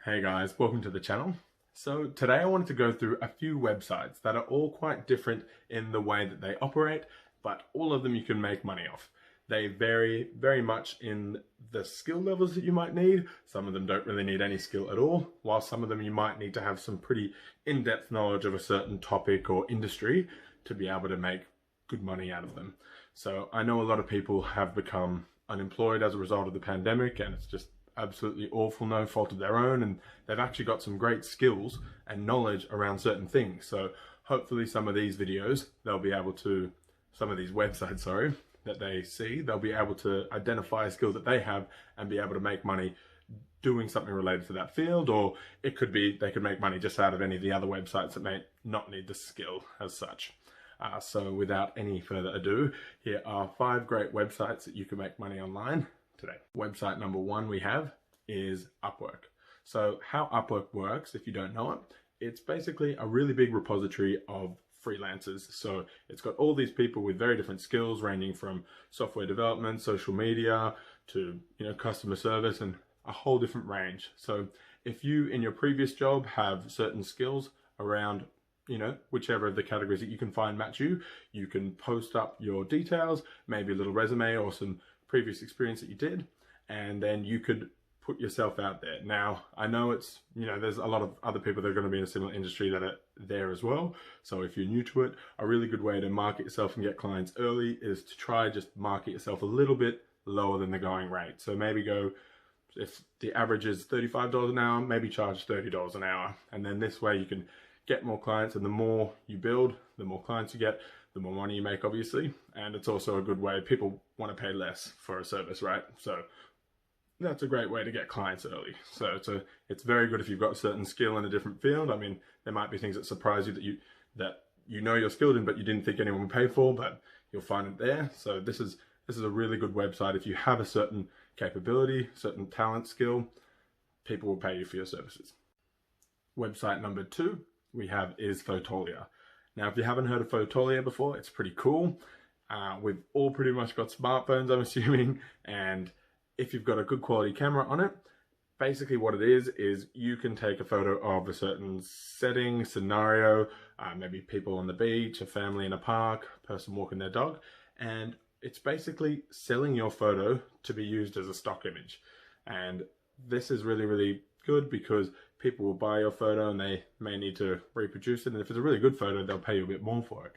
Hey guys, welcome to the channel. So today I wanted to go through a few websites that are all quite different in the way that they operate, but all of them you can make money off. They vary very much in the skill levels that you might need. Some of them don't really need any skill at all, while some of them you might need to have some pretty in-depth knowledge of a certain topic or industry to be able to make good money out of them. So I know a lot of people have become unemployed as a result of the pandemic, and it's just absolutely awful, no fault of their own, and they've actually got some great skills and knowledge around certain things. So hopefully some of these videos, some of these websites, sorry, that they see, they'll be able to identify skills that they have and be able to make money doing something related to that field, or it could be they could make money just out of any of the other websites that may not need the skill as such. So without any further ado, here are 5 great websites that you can make money online today. Website number 1 we have is Upwork. So how Upwork works, if you don't know it, it's basically a really big repository of freelancers. So it's got all these people with very different skills, ranging from software development, social media, to customer service, and a whole different range. So if you in your previous job have certain skills around whichever of the categories that you can find match you, you can post up your details, maybe a little resume or some previous experience that you did, and then you could put yourself out there. Now, I know it's, there's a lot of other people that are going to be in a similar industry that are there as well. So if you're new to it, a really good way to market yourself and get clients early is to try just market yourself a little bit lower than the going rate. So maybe go, if the average is $35 an hour, maybe charge $30 an hour. And then this way you can get more clients, and the more you build, the more clients you get, the more money you make, obviously. And it's also a good way, people want to pay less for a service, right? So that's a great way to get clients early. So it's very good if you've got a certain skill in a different field. I mean, there might be things that surprise you that you know you're skilled in, but you didn't think anyone would pay for, but you'll find it there. So this is a really good website. If you have a certain capability, certain talent, skill, people will pay you for your services. Website number 2 we have is Fotolia. Now, if you haven't heard of Fotolia before, it's pretty cool. We've all pretty much got smartphones, I'm assuming, and if you've got a good quality camera on it, basically what it is you can take a photo of a certain setting, scenario, maybe people on the beach, a family in a park, a person walking their dog, and it's basically selling your photo to be used as a stock image. And this is really, really good because people will buy your photo and they may need to reproduce it, and if it's a really good photo, they'll pay you a bit more for it.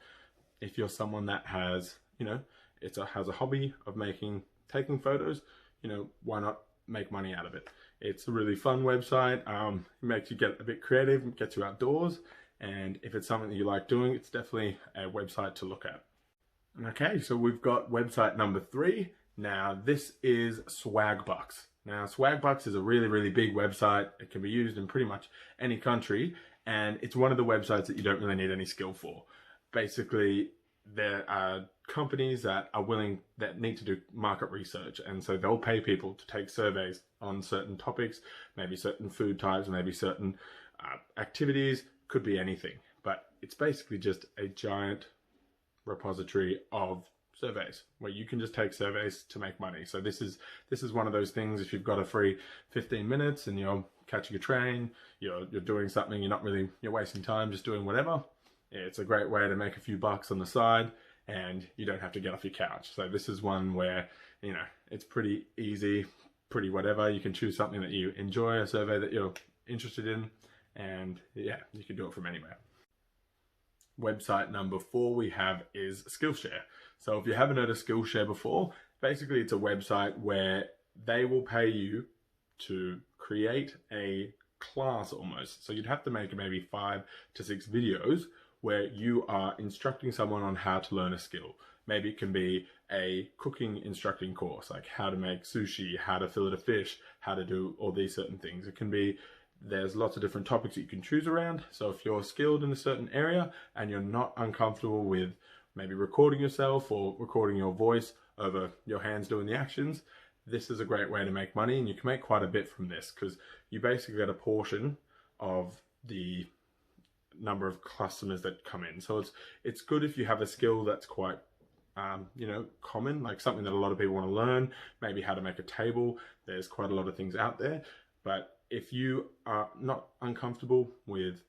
If you're someone that has, has a hobby of taking photos, why not make money out of it? It's a really fun website. It makes you get a bit creative, gets you outdoors, and if it's something that you like doing, it's definitely a website to look at. Okay, so we've got website number 3. Now, this is Swagbucks. Now, Swagbucks is a really, really big website. It can be used in pretty much any country, and it's one of the websites that you don't really need any skill for. Basically, there are companies that need to do market research, and so they'll pay people to take surveys on certain topics, maybe certain food types, maybe certain activities, could be anything. But it's basically just a giant repository of surveys where you can just take surveys to make money. So this is one of those things, if you've got a free 15 minutes and you're catching a train, you're doing something, you're wasting time just doing whatever, it's a great way to make a few bucks on the side and you don't have to get off your couch. So this is one where it's pretty easy, pretty whatever. You can choose something that you enjoy, a survey that you're interested in, and yeah, you can do it from anywhere. Website number 4 we have is Skillshare. So if you haven't heard of Skillshare before, basically it's a website where they will pay you to create a class almost. So you'd have to make maybe 5 to 6 videos where you are instructing someone on how to learn a skill. Maybe it can be a cooking instructing course, like how to make sushi, how to fillet a fish, how to do all these certain things. It can be, there's lots of different topics that you can choose around. So if you're skilled in a certain area and you're not uncomfortable with maybe recording yourself or recording your voice over your hands doing the actions, this is a great way to make money, and you can make quite a bit from this because you basically get a portion of the number of customers that come in. So it's good if you have a skill that's quite common, like something that a lot of people want to learn, maybe how to make a table. There's quite a lot of things out there, but if you are not uncomfortable with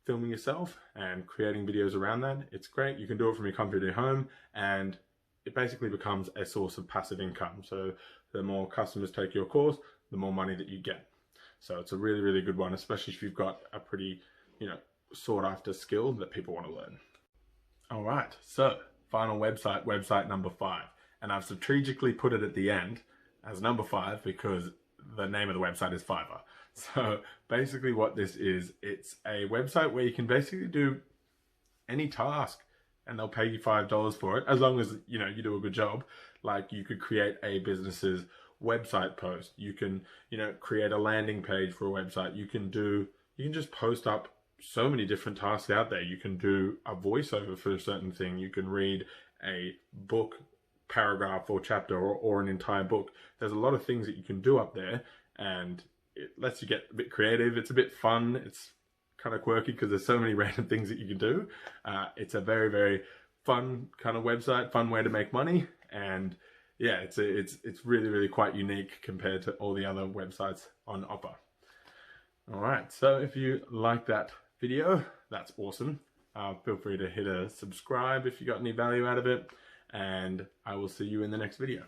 filming yourself and creating videos around that, it's great. You can do it from your comfort at home, and it basically becomes a source of passive income. So the more customers take your course, the more money that you get. So it's a really, really good one, especially if you've got a pretty, sought after skill that people want to learn. All right, so final website number 5. And I've strategically put it at the end as number 5 because the name of the website is Fiverr. So basically what this is, it's a website where you can basically do any task and they'll pay you $5 for it, as long as you do a good job. Like, you could create a business's website post, you can create a landing page for a website, you can just post up so many different tasks out there. You can do a voiceover for a certain thing, you can read a book paragraph or chapter or an entire book. There's a lot of things that you can do up there, and it lets you get a bit creative. It's a bit fun. It's kind of quirky because there's so many random things that you can do. It's a very, very fun kind of website, fun way to make money. And yeah, it's really, really quite unique compared to all the other websites on offer. All right, so if you like that video, that's awesome. Feel free to hit a subscribe if you got any value out of it, and I will see you in the next video.